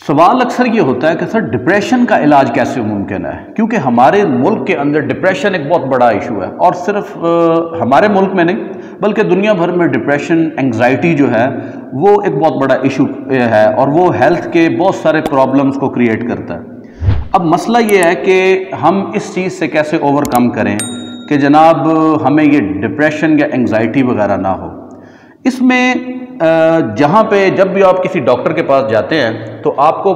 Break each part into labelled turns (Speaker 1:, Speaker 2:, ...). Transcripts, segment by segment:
Speaker 1: سوال اکثر یہ ہوتا ہے کہ سر ڈپریشن کا علاج کیسے ممکن ہے، کیونکہ ہمارے ملک کے اندر ڈپریشن ایک بہت بڑا ایشو ہے، اور صرف ہمارے ملک میں نہیں بلکہ دنیا بھر میں ڈپریشن انگزائٹی جو ہے وہ ایک بہت بڑا ایشو ہے، اور وہ ہیلتھ کے بہت سارے پرابلمز کو کریٹ کرتا ہے۔ اب مسئلہ یہ ہے کہ ہم اس چیز سے کیسے اوور کم کریں کہ جناب ہمیں یہ ڈپریشن یا انگزائٹی وغیرہ نہ ہو۔ اس میں جہاں پہ جب بھی آپ کسی ڈاکٹر کے پاس جاتے ہیں تو آپ کو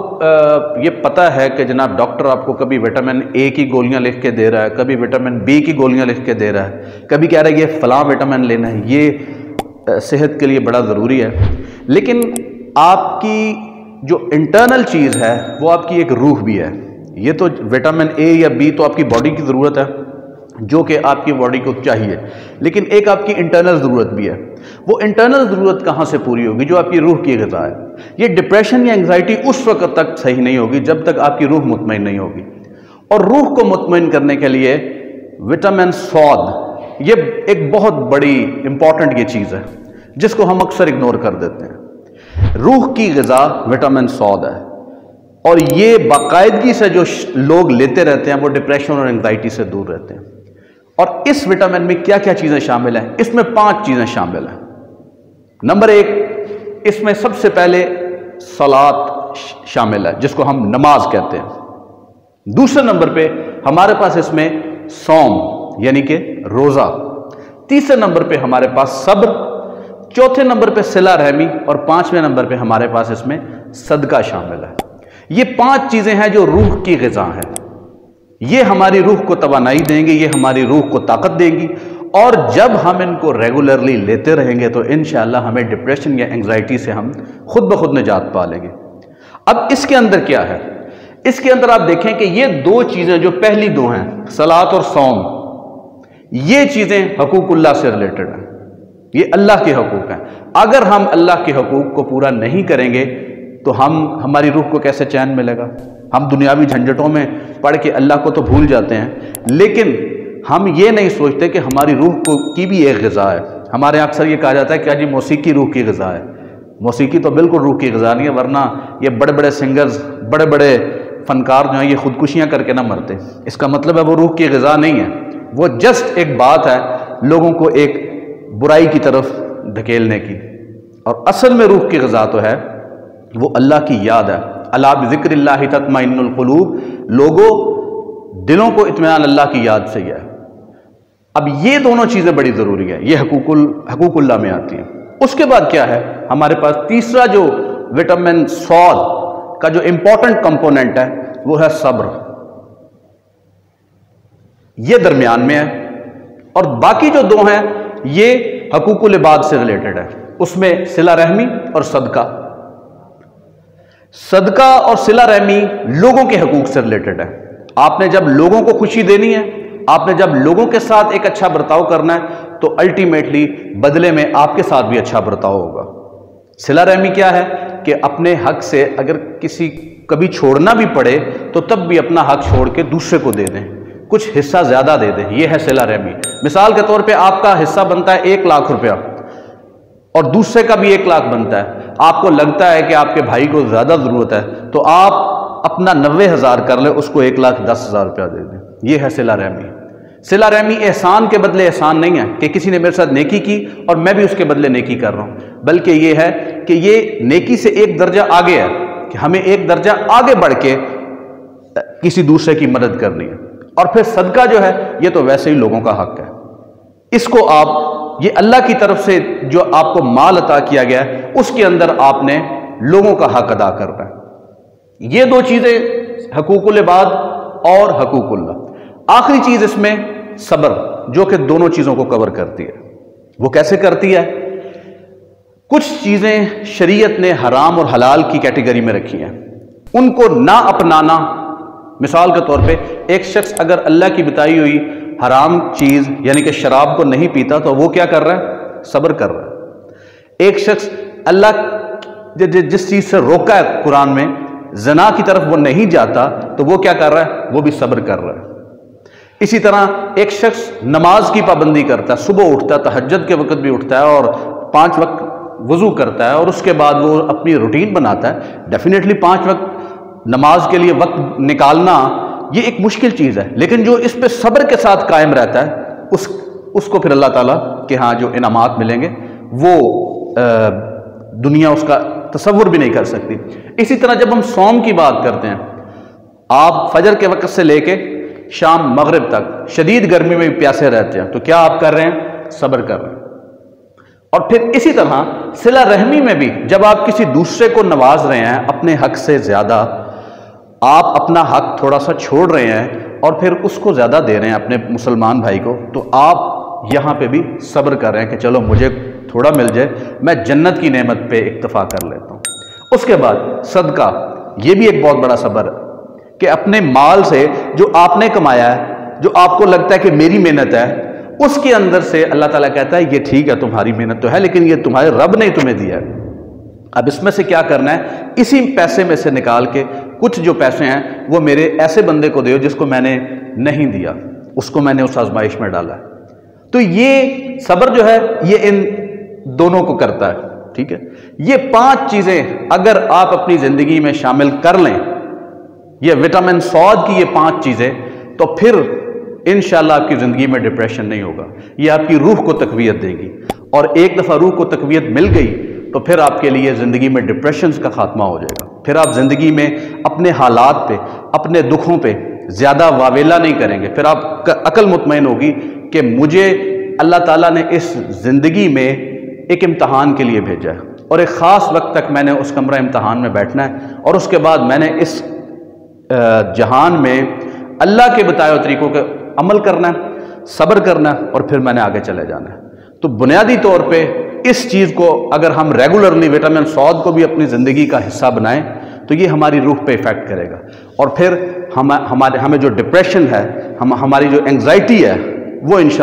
Speaker 1: یہ پتہ ہے کہ جناب ڈاکٹر آپ کو کبھی وٹامن اے کی گولیاں لکھ کے دے رہا ہے، کبھی وٹامن بی کی گولیاں لکھ کے دے رہا ہے، کبھی کہہ رہا ہے یہ فلاں وٹامن لینا ہے، یہ صحت کے لیے بڑا ضروری ہے۔ لیکن آپ کی جو انٹرنل چیز ہے وہ آپ کی ایک روح بھی ہے۔ یہ تو وٹامن اے یا بی تو آپ کی باڈی کی ضرورت ہے جو کہ آپ کی باڈی کو چاہیے، لیکن ایک آپ کی انٹرنل ضرورت بھی ہے۔ وہ انٹرنل ضرورت کہاں سے پوری ہوگی؟ جو آپ کی روح کی غذا ہے۔ یہ ڈپریشن یا انگزائٹی اس وقت تک صحیح نہیں ہوگی جب تک آپ کی روح مطمئن نہیں ہوگی، اور روح کو مطمئن کرنے کے لیے وٹامن سود یہ ایک بہت بڑی امپورٹنٹ یہ چیز ہے جس کو ہم اکثر اگنور کر دیتے ہیں۔ روح کی غذا وٹامن سود ہے، اور یہ باقاعدگی سے جو لوگ لیتے رہتے ہیں وہ ڈپریشن اور انگزائٹی سے دور رہتے ہیں۔ اور اس وٹامن میں کیا کیا چیزیں شامل ہیں؟ اس میں 5 چیزیں شامل ہیں۔ نمبر 1، اس میں سب سے پہلے صلاۃ شامل ہے جس کو ہم نماز کہتے ہیں۔ دوسرے نمبر پہ ہمارے پاس اس میں صوم یعنی کہ روزہ۔ تیسرے نمبر پہ ہمارے پاس صبر۔ چوتھے نمبر پہ صلہ رحمی، اور 5ویں نمبر پہ ہمارے پاس اس میں صدقہ شامل ہے۔ یہ 5 چیزیں ہیں جو روح کی غذا ہیں۔ یہ ہماری روح کو توانائی دیں گی، یہ ہماری روح کو طاقت دیں گی، اور جب ہم ان کو ریگولرلی لیتے رہیں گے تو انشاءاللہ ہمیں ڈپریشن یا انگزائٹی سے ہم خود بخود نجات پا لیں گے۔ اب اس کے اندر کیا ہے؟ اس کے اندر آپ دیکھیں کہ یہ 2 چیزیں جو پہلی 2 ہیں، صلاۃ اور صوم، یہ چیزیں حقوق اللہ سے ریلیٹڈ ہیں، یہ اللہ کے حقوق ہیں۔ اگر ہم اللہ کے حقوق کو پورا نہیں کریں گے تو ہماری روح کو کیسے چین ملے گا؟ ہم دنیاوی جھنجھٹوں میں پڑھ کے اللہ کو تو بھول جاتے ہیں، لیکن ہم یہ نہیں سوچتے کہ ہماری روح کی بھی ایک غذا ہے۔ ہمارے یہاں اکثر یہ کہا جاتا ہے کہ جی موسیقی روح کی غذا ہے۔ موسیقی تو بالکل روح کی غذا نہیں ہے، ورنہ یہ بڑے بڑے سنگرز، بڑے بڑے فنکار جو ہیں یہ خودکشیاں کر کے نہ مرتے۔ اس کا مطلب ہے وہ روح کی غذا نہیں ہے، وہ جسٹ ایک بات ہے لوگوں کو ایک برائی کی طرف دھکیلنے کی، اور اصل میں روح کی غذا تو ہے وہ اللہ کی یاد ہے۔ الا بذکر اللہ تطمئن القلوب، لوگوں دلوں کو اطمینان اللہ کی یاد سے ہے۔ اب یہ دونوں چیزیں بڑی ضروری ہیں، یہ حقوق اللہ میں آتی ہیں۔ اس کے بعد کیا ہے ہمارے پاس؟ تیسرا جو وٹامن سود کا جو امپورٹنٹ کمپوننٹ ہے وہ ہے صبر۔ یہ درمیان میں ہے، اور باقی جو 2 ہیں یہ حقوق العباد سے ریلیٹڈ ہے۔ اس میں صلہ رحمی اور صدقہ۔ صدقہ اور صلہ رحمی لوگوں کے حقوق سے ریلیٹڈ ہے۔ آپ نے جب لوگوں کو خوشی دینی ہے، آپ نے جب لوگوں کے ساتھ ایک اچھا برتاؤ کرنا ہے تو الٹیمیٹلی بدلے میں آپ کے ساتھ بھی اچھا برتاؤ ہوگا۔ صلہ رحمی کیا ہے کہ اپنے حق سے اگر کسی کبھی چھوڑنا بھی پڑے تو تب بھی اپنا حق چھوڑ کے دوسرے کو دے دیں، کچھ حصہ زیادہ دے دیں، یہ ہے صلہ رحمی۔ مثال کے طور پہ آپ کا حصہ بنتا ہے 1 لاکھ روپیہ، اور دوسرے کا بھی 1 لاکھ بنتا ہے۔ آپ کو لگتا ہے کہ آپ کے بھائی کو زیادہ ضرورت ہے تو آپ اپنا 90,000 کر لیں، اس کو 1,10,000 روپیہ دے دیں، یہ ہے صلہ رحمی۔ صلہ رحمی احسان کے بدلے احسان نہیں ہے کہ کسی نے میرے ساتھ نیکی کی اور میں بھی اس کے بدلے نیکی کر رہا ہوں، بلکہ یہ ہے کہ یہ نیکی سے ایک درجہ آگے ہے کہ ہمیں ایک درجہ آگے بڑھ کے کسی دوسرے کی مدد کرنی ہے۔ اور پھر صدقہ جو ہے یہ تو ویسے ہی لوگوں کا حق ہے، اس کو آپ یہ اللہ کی طرف سے جو آپ کو مال عطا کیا گیا ہے اس کے اندر آپ نے لوگوں کا حق ادا کرنا ہے۔ یہ 2 چیزیں حقوق العباد اور حقوق اللہ۔ آخری چیز اس میں صبر، جو کہ دونوں چیزوں کو کور کرتی ہے۔ وہ کیسے کرتی ہے؟ کچھ چیزیں شریعت نے حرام اور حلال کی کیٹیگری میں رکھی ہیں، ان کو نہ اپنانا۔ مثال کے طور پہ ایک شخص اگر اللہ کی بتائی ہوئی حرام چیز یعنی کہ شراب کو نہیں پیتا تو وہ کیا کر رہا ہے؟ صبر کر رہا ہے۔ ایک شخص اللہ جس چیز سے روکا ہے قرآن میں، زنا کی طرف وہ نہیں جاتا تو وہ کیا کر رہا ہے؟ وہ بھی صبر کر رہا ہے۔ اسی طرح ایک شخص نماز کی پابندی کرتا ہے، صبح اٹھتا ہے، تہجد کے وقت بھی اٹھتا ہے اور 5 وقت وضو کرتا ہے، اور اس کے بعد وہ اپنی روٹین بناتا ہے۔ ڈیفینیٹلی 5 وقت نماز کے لیے وقت نکالنا یہ ایک مشکل چیز ہے، لیکن جو اس پہ صبر کے ساتھ قائم رہتا ہے اس کو پھر اللہ تعالیٰ کے ہاں جو انعامات ملیں گے وہ دنیا اس کا تصور بھی نہیں کر سکتی۔ اسی طرح جب ہم صوم کی بات کرتے ہیں، آپ فجر کے وقت سے لے کے شام مغرب تک شدید گرمی میں بھی پیاسے رہتے ہیں، تو کیا آپ کر رہے ہیں؟ صبر کر رہے ہیں۔ اور پھر اسی طرح صلہ رحمی میں بھی جب آپ کسی دوسرے کو نواز رہے ہیں اپنے حق سے زیادہ، آپ اپنا حق تھوڑا سا چھوڑ رہے ہیں اور پھر اس کو زیادہ دے رہے ہیں اپنے مسلمان بھائی کو، تو آپ یہاں پہ بھی صبر کر رہے ہیں کہ چلو مجھے تھوڑا مل جائے، میں جنت کی نعمت پہ اکتفا کر لیتا ہوں۔ اس کے بعد صدقہ، یہ بھی ایک بہت بڑا صبر ہے کہ اپنے مال سے جو آپ نے کمایا ہے، جو آپ کو لگتا ہے کہ میری محنت ہے، اس کے اندر سے اللہ تعالیٰ کہتا ہے یہ ٹھیک ہے تمہاری محنت تو ہے لیکن یہ تمہارے رب نے تمہیں دیا ہے، اب اس میں سے کیا کرنا ہے؟ اسی پیسے میں سے نکال کے کچھ جو پیسے ہیں وہ میرے ایسے بندے کو دیو جس کو میں نے نہیں دیا، اس کو میں نے اس آزمائش میں ڈالا ہے۔ تو یہ صبر جو ہے یہ ان دونوں کو کرتا ہے، ٹھیک ہے۔ یہ 5 چیزیں اگر آپ اپنی زندگی میں شامل کر لیں، یہ وٹامن صاد کی یہ 5 چیزیں، تو پھر انشاءاللہ آپ کی زندگی میں ڈپریشن نہیں ہوگا، یہ آپ کی روح کو تقویت دے گی، اور ایک دفعہ روح کو تقویت مل گئی تو پھر آپ کے لیے زندگی میں ڈپریشنز کا خاتمہ ہو جائے گا۔ پھر آپ زندگی میں اپنے حالات پہ، اپنے دکھوں پہ زیادہ واویلا نہیں کریں گے، پھر آپ کا عقل مطمئن ہوگی کہ مجھے اللہ تعالیٰ نے اس زندگی میں ایک امتحان کے لیے بھیجا ہے، اور ایک خاص وقت تک میں نے اس کمرہ امتحان میں بیٹھنا ہے، اور اس کے بعد میں نے اس جہان میں اللہ کے بتائے ہوئے طریقوں کا عمل کرنا ہے، صبر کرنا ہے، اور پھر میں نے آگے چلے جانا ہے۔ تو بنیادی طور پہ اس چیز کو اگر ہم ریگولرلی وٹامن صاد کو بھی اپنی زندگی کا حصہ بنائیں تو یہ ہماری روح پہ ایفیکٹ کرے گا، اور پھر ہمیں جو ڈپریشن ہے، ہماری جو انگزائٹی ہے وہ انشاءاللہ